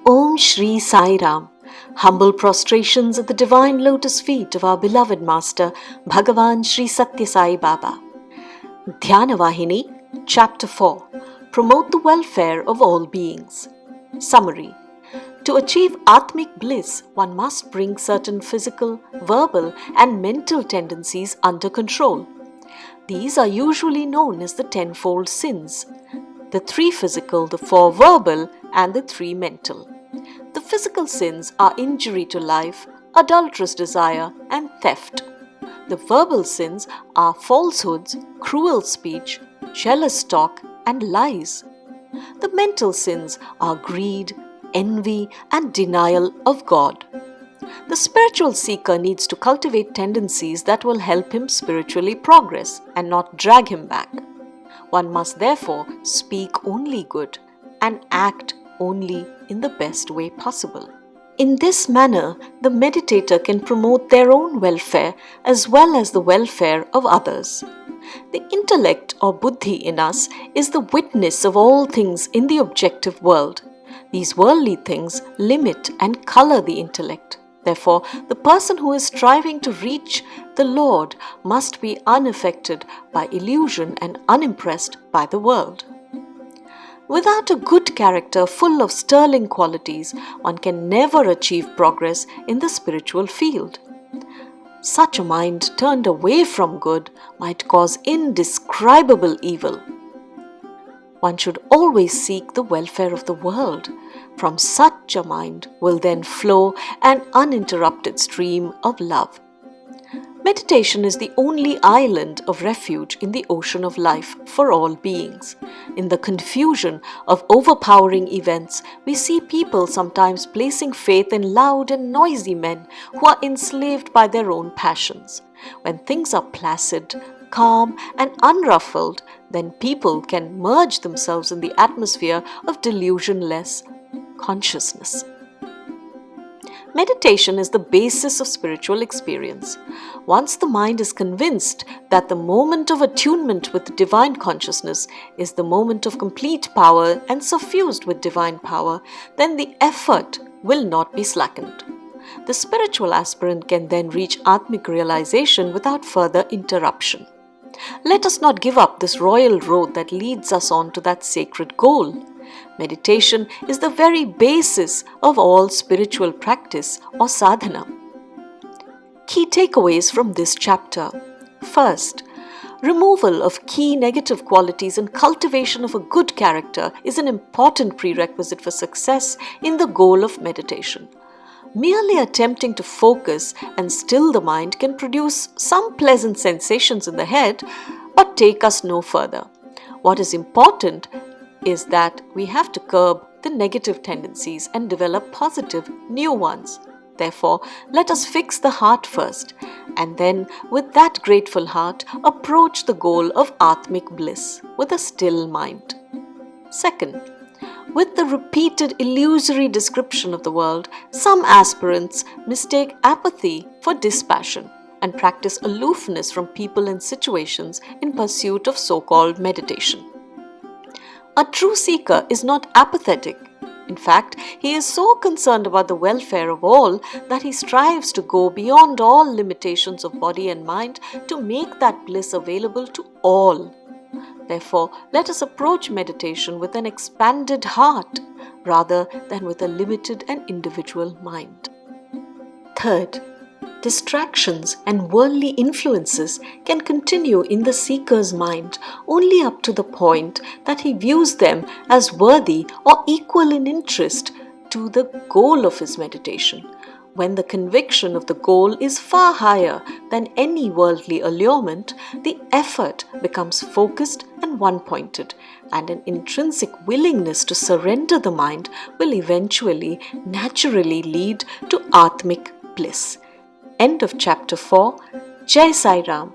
Om Shri Sai Ram. Humble prostrations at the divine lotus feet of our beloved Master, Bhagavan Shri Sathya Sai Baba. Dhyana Vahini, Chapter 4. Promote the welfare of all beings. Summary. To achieve Atmic bliss, one must bring certain physical, verbal and mental tendencies under control. These are usually known as the tenfold sins: the 3 physical, the 4 verbal and the 3 mental. The physical sins are injury to life, adulterous desire and theft. The verbal sins are falsehoods, cruel speech, jealous talk and lies. The mental sins are greed, envy and denial of God. The spiritual seeker needs to cultivate tendencies that will help him spiritually progress and not drag him back. One must therefore speak only good and act only in the best way possible. In this manner, the meditator can promote their own welfare as well as the welfare of others. The intellect or buddhi in us is the witness of all things in the objective world. These worldly things limit and color the intellect. Therefore, the person who is striving to reach the Lord must be unaffected by illusion and unimpressed by the world. Without a good character full of sterling qualities, one can never achieve progress in the spiritual field. Such a mind turned away from good might cause indescribable evil. One should always seek the welfare of the world. From such a mind will then flow an uninterrupted stream of love. Meditation is the only island of refuge in the ocean of life for all beings. In the confusion of overpowering events, we see people sometimes placing faith in loud and noisy men who are enslaved by their own passions. When things are placid, calm and unruffled, then people can merge themselves in the atmosphere of delusionless consciousness. Meditation is the basis of spiritual experience. Once the mind is convinced that the moment of attunement with divine consciousness is the moment of complete power and suffused with divine power, then the effort will not be slackened. The spiritual aspirant can then reach Atmic realization without further interruption. Let us not give up this royal road that leads us on to that sacred goal. Meditation is the very basis of all spiritual practice or sadhana. Key takeaways from this chapter. First, removal of key negative qualities and cultivation of a good character is an important prerequisite for success in the goal of meditation. Merely attempting to focus and still the mind can produce some pleasant sensations in the head, but take us no further. What is important is that we have to curb the negative tendencies and develop positive new ones. Therefore, let us fix the heart first, and then with that grateful heart approach the goal of Atmic bliss with a still mind. Second, with the repeated illusory description of the world, some aspirants mistake apathy for dispassion and practice aloofness from people and situations in pursuit of so-called meditation. A true seeker is not apathetic. In fact, he is so concerned about the welfare of all that he strives to go beyond all limitations of body and mind to make that bliss available to all. Therefore, let us approach meditation with an expanded heart rather than with a limited and individual mind. Third, distractions and worldly influences can continue in the seeker's mind only up to the point that he views them as worthy or equal in interest to the goal of his meditation. When the conviction of the goal is far higher than any worldly allurement, the effort becomes focused and one-pointed, and an intrinsic willingness to surrender the mind will eventually naturally lead to Atmic bliss. End of Chapter 4. Jai Sai Ram.